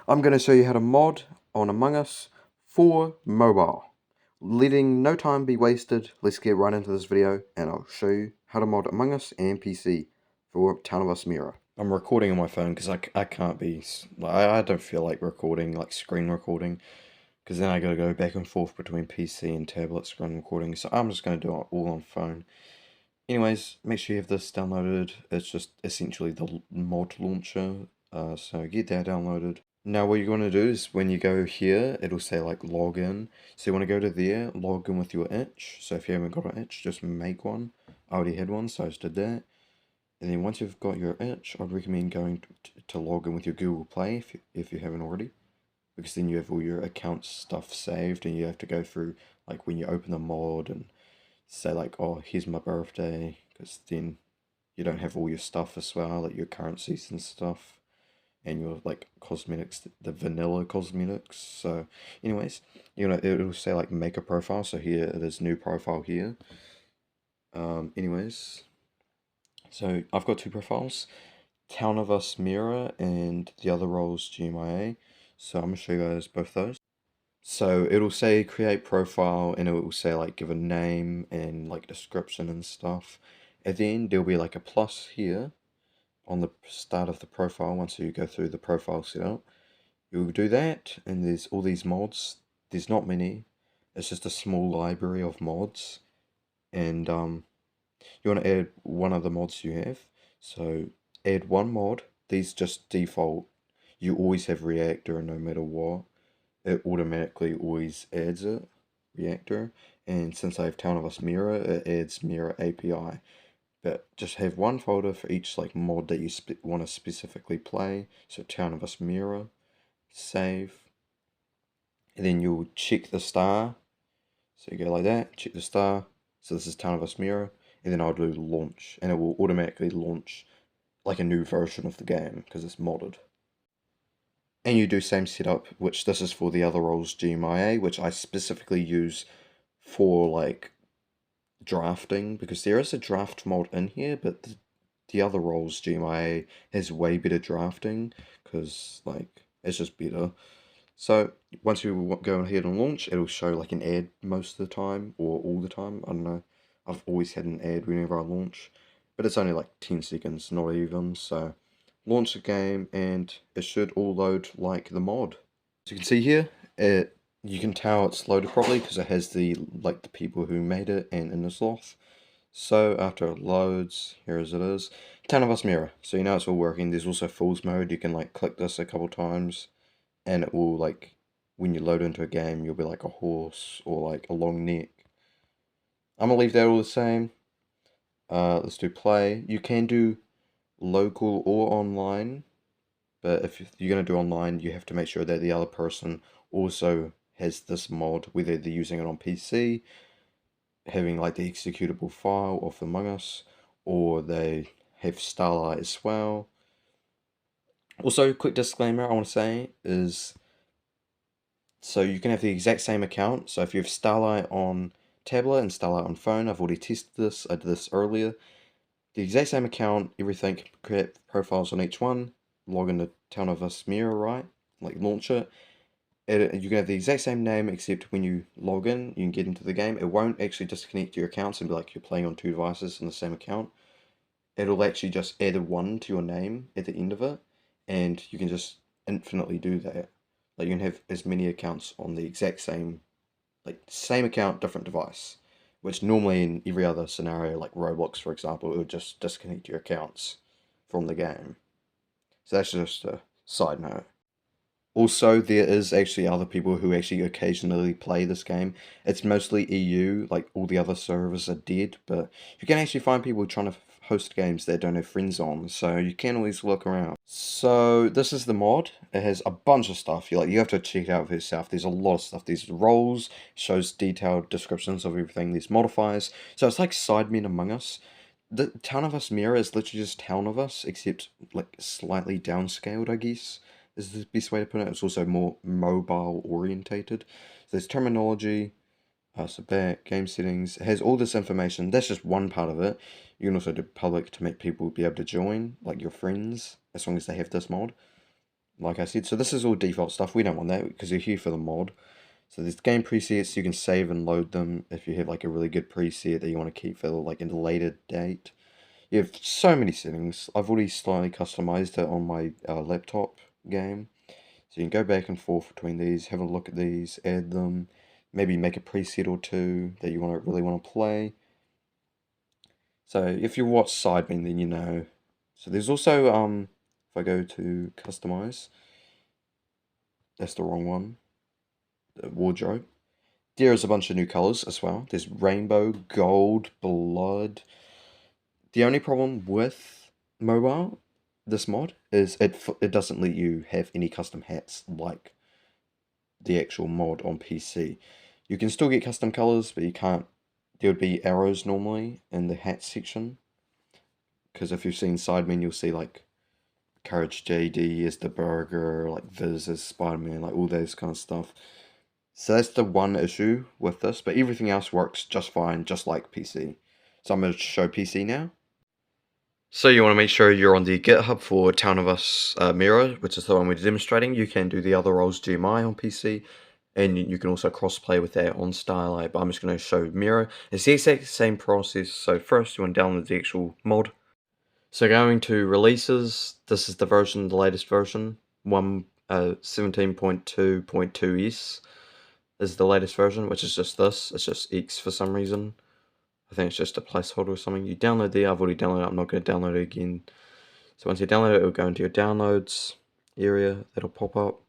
I'm going to show you how to mod on Among Us for mobile. Letting no time be wasted, let's get right into this video and I'll show you how to mod Among Us and PC for Town of Us Mira. I'm recording on my phone because I can't be, I don't feel like recording, like screen recording, because then I gotta go back and forth between PC and tablet screen recording, so I'm just going to do it all on phone. Anyways, make sure you have this downloaded. It's just essentially the mod launcher, so get that downloaded. Now what you're going to do is when you go here, it'll say like login. So you want to go to there, log in with your itch. So if you haven't got an itch, just make one. I already had one, so I just did that. And then once you've got your itch, I'd recommend going to log in with your Google Play if you haven't already. Because then you have all your account stuff saved and you have to go through like when you open the mod and say like, oh, here's my birthday. Because then you don't have all your stuff as well, like your currencies and stuff. And your like cosmetics, the vanilla cosmetics. So anyways, it'll say like make a profile. So here it is, new profile here. Anyways, so I've got two profiles, Town of Us Mira and the other role's GMIA. So I'm gonna show you guys both those. So it'll say create profile and it will say like give a name and like description and stuff. At the end there'll be like a plus here on the start of the profile. Once you go through the profile setup, you'll do that, and there's all these mods. There's not many, it's just a small library of mods, and you want to add one of the mods you have. So add one mod. These just default, you always have reactor no matter what, it automatically always adds it, reactor. And since I have Town of Us Mira, it adds Mira API. But just have one folder for each like mod that you want to specifically play. So Town of Us Mira, save, and then you'll check the star. So you go like that, check the star. So this is Town of Us Mira, and then I'll do launch, and it will automatically launch like a new version of the game because it's modded. And you do same setup, which this is for the other roles GMIA, which I specifically use for like drafting, because there is a draft mod in here, but the other roles GMIA has way better drafting because like it's just better. So once you go ahead and launch, it'll show like an ad most of the time or all the time. I don't know. I've always had an ad whenever I launch, but it's only like 10 seconds, not even. So launch the game and it should all load like the mod. As you can see here, you can tell it's loaded properly because it has the people who made it and in the sloth. So after it loads, here as it is, Town of Us Mirror. So you know it's all working. There's also Fool's Mode. You can like click this a couple times and it will like, when you load into a game, you'll be like a horse or like a long neck. I'm gonna leave that all the same. Let's do play. You can do local or online, but if you're gonna do online, you have to make sure that the other person also has this mod, whether they're using it on PC, having like the executable file of Among Us, or they have Starlight as well. Also, quick disclaimer I want to say is, so you can have the exact same account. So if you have Starlight on tablet and Starlight on phone, I've already tested this, I did this earlier. The exact same account, everything, create profiles on each one, log into Town of Us Mirror, right? Like launch it. You can have the exact same name, except when you log in, you can get into the game. It won't actually disconnect your accounts and be like you're playing on two devices in the same account. It'll actually just add a 1 to your name at the end of it, and you can just infinitely do that. Like you can have as many accounts on the exact same, like same account, different device. Which normally in every other scenario, like Roblox for example, it would just disconnect your accounts from the game. So that's just a side note. Also, there is actually other people who actually occasionally play this game. It's mostly EU, like all the other servers are dead, but you can actually find people trying to host games that don't have friends on, so you can always look around. So this is the mod. It has a bunch of stuff. You have to check it out for yourself. There's a lot of stuff. There's roles, shows detailed descriptions of everything. There's modifiers. So it's like Sidemen Among Us. The Town of Us Mirror is literally just Town of Us, except like slightly downscaled, I guess is the best way to put it. It's also more mobile orientated. So there's terminology, so back, game settings. It has all this information. That's just one part of it. You can also do public to make people be able to join, like your friends, as long as they have this mod. like I said. So this is all default stuff. We don't want that because you're here for the mod. So there's game presets. You can save and load them if you have like a really good preset that you want to keep for like a later date. You have so many settings. I've already slightly customized it on my laptop game. So you can go back and forth between these, have a look at these, add them, maybe make a preset or two that you really want to play. So if you watch Sidebeam, then you know. So there's also if I go to customize, that's the wrong one. The wardrobe. There's a bunch of new colors as well. There's rainbow, gold, blood. The only problem with mobile, this mod, is it doesn't let you have any custom hats like the actual mod on PC. You can still get custom colors, but you can't. There would be arrows normally in the hat section. Because if you've seen Sidemen, you'll see like Courage JD is the burger, like Viz is Spider-Man, like all those kind of stuff. So that's the one issue with this, but everything else works just fine, just like PC. So I'm going to show PC now. So you want to make sure you're on the GitHub for Town of Us Mira, which is the one we're demonstrating. You can do the other roles GMI on PC, and you can also cross-play with that on Starlight, but I'm just going to show Mira. It's the exact same process. So first you want to download the actual mod. So going to releases, this is the version, the latest version, 17.2.2s is the latest version, which is just this. It's just X for some reason. I think it's just a placeholder or something. You download there. I've already downloaded it. I'm not going to download it again. So once you download it, it'll go into your downloads area. That'll pop up.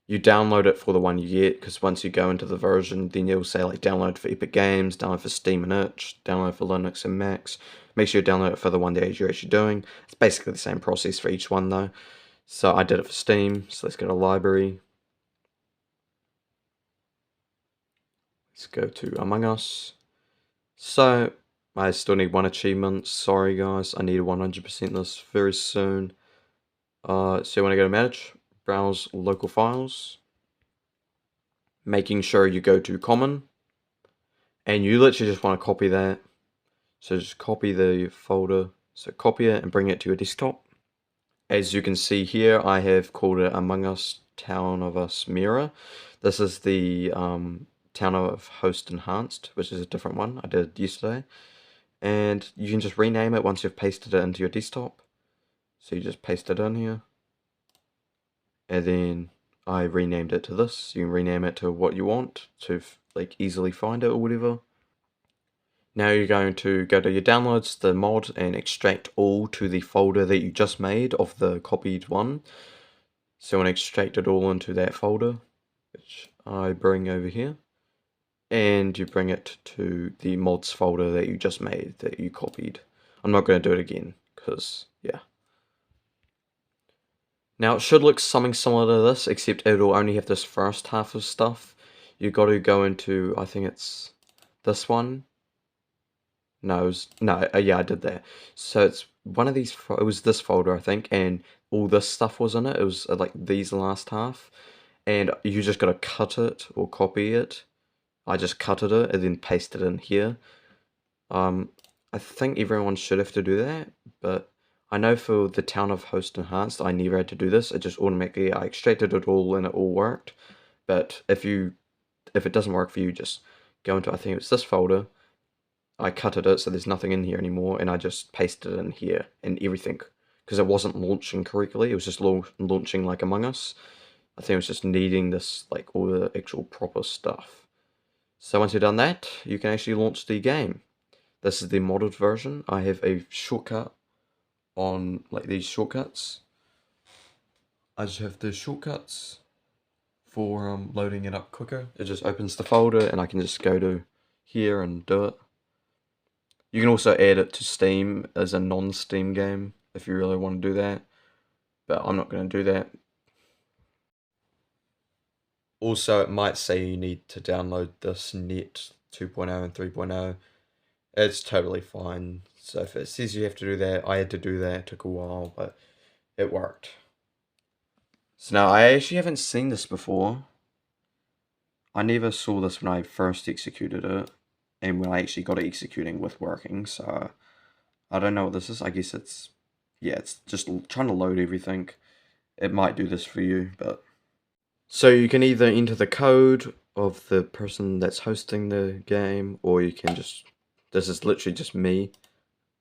You download it for the one you get, because once you go into the version, then you'll say like download for Epic Games, download for Steam and Itch, download for Linux and Macs. Make sure you download it for the one that you're actually doing. It's basically the same process for each one though. So I did it for Steam, so let's go to library. Let's go to Among Us. So I still need 1 achievement. Sorry guys, I need 100% this very soon. So you want to go to Manage, browse local files, making sure you go to Common, and you literally just want to copy that. So just copy the folder. So copy it and bring it to your desktop. As you can see here, I have called it Among Us Town of Us Mira. This is the Town of Host Enhanced, which is a different one I did yesterday. And you can just rename it once you've pasted it into your desktop. So you just paste it in here. And then I renamed it to this. You can rename it to what you want to like easily find it or whatever. Now you're going to go to your downloads, the mod, and extract all to the folder that you just made of the copied one. So I want to extract it all into that folder, which I bring over here. And you bring it to the mods folder that you just made, that you copied. I'm not going to do it again, because, yeah. Now it should look something similar to this, except it'll only have this first half of stuff. You got to go into, I think it's this one. No, yeah, I did that. So it's one of these, it was this folder, I think, and all this stuff was in it. It was like these last half, and you just got to cut it or copy it. I just cutted it and then pasted it in here. I think everyone should have to do that, but I know for the Town of Host Enhanced, I never had to do this. It just automatically, I extracted it all and it all worked. But if it doesn't work for you, just go into, I think it was this folder. I cutted it so there's nothing in here anymore, and I just pasted it in here and everything, because it wasn't launching correctly. It was just launching like Among Us. I think it was just needing this, like all the actual proper stuff. So once you've done that, you can actually launch the game. This is the modded version. I have a shortcut on like these shortcuts. I just have the shortcuts for loading it up quicker. It just opens the folder and I can just go to here and do it. You can also add it to Steam as a non-Steam game if you really want to do that, but I'm not going to do that. Also, it might say you need to download this net 2.0 and 3.0. It's totally fine. So if it says you have to do that, I had to do that. It took a while, but it worked. So now I actually haven't seen this before. I never saw this when I first executed it, and when I actually got it executing with working, so I don't know what this is. I guess it's yeah, it's just trying to load everything. It might do this for you, but so you can either enter the code of the person that's hosting the game, or you can just, this is literally just me.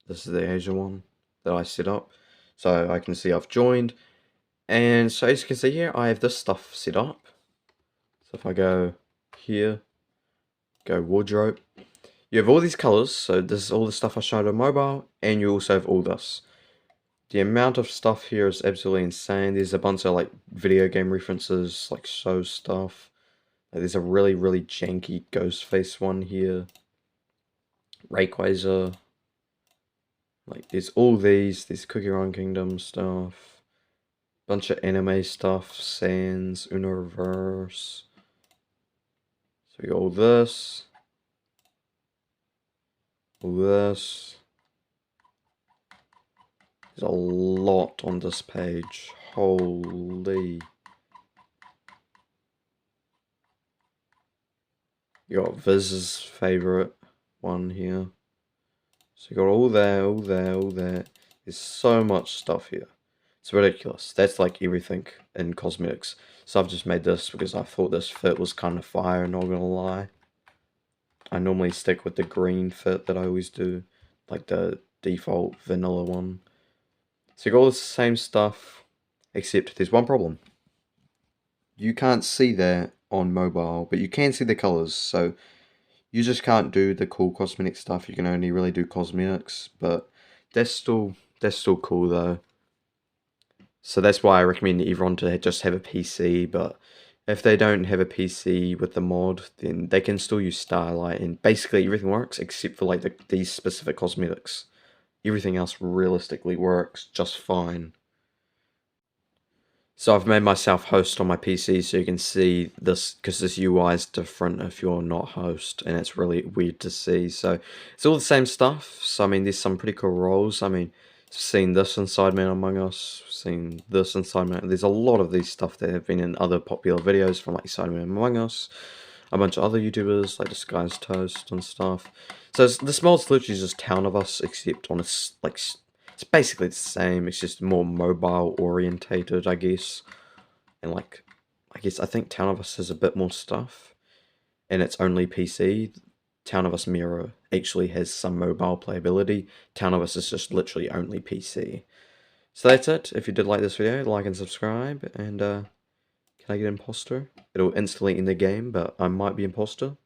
This is the Asian one that I set up. So I can see I've joined. And so as you can see here, I have this stuff set up. So if I go here, go wardrobe, you have all these colors. So this is all the stuff I showed on mobile, and you also have all this. The amount of stuff here is absolutely insane. There's a bunch of like video game references, like show stuff. Like, there's a really, really janky Ghostface one here. Rayquaza. Like there's all these. There's Cookie Run Kingdom stuff. Bunch of anime stuff. Sans, Uno Reverse. So we got all this. All this. There's a lot on this page. Holy. You got Viz's favorite one here. So you got all there, all there, all there. There's so much stuff here. It's ridiculous. That's like everything in cosmetics. So I've just made this because I thought this fit was kind of fire, not gonna lie. I normally stick with the green fit that I always do. Like the default vanilla one. So you got all the same stuff, except there's one problem. You can't see that on mobile, but you can see the colors. So you just can't do the cool cosmetic stuff. You can only really do cosmetics, but that's still cool though. So that's why I recommend everyone to just have a PC, but if they don't have a PC with the mod, then they can still use Starlight, and basically everything works except for like these specific cosmetics. Everything else realistically works just fine. So I've made myself host on my PC so you can see this, because this UI is different if you're not host, and it's really weird to see. So it's all the same stuff. So I mean, there's some pretty cool roles. I mean, seen this inside Man Among Us, seen this inside Man. There's a lot of these stuff that have been in other popular videos from like Inside Man Among Us, a bunch of other YouTubers like Disguised Toast and stuff. So this mod's literally just Town of Us, except on a like. It's basically the same, it's just more mobile orientated, I guess. And like, I think Town of Us has a bit more stuff. And it's only PC. Town of Us Mira actually has some mobile playability. Town of Us is just literally only PC. So that's it. If you did like this video, like and subscribe. And can I get imposter? It'll instantly end the game, but I might be imposter.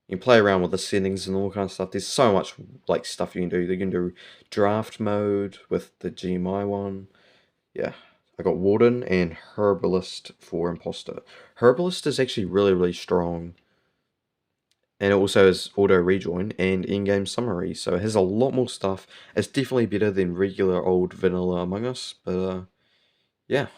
You can play around with the settings and all kinds of stuff. There's so much like stuff you can do. You can do draft mode with the GMI one. Yeah, I got Warden and Herbalist for Imposter. Herbalist is actually really, really strong. And it also has auto rejoin and in-game summary. So it has a lot more stuff. It's definitely better than regular old vanilla Among Us. But yeah.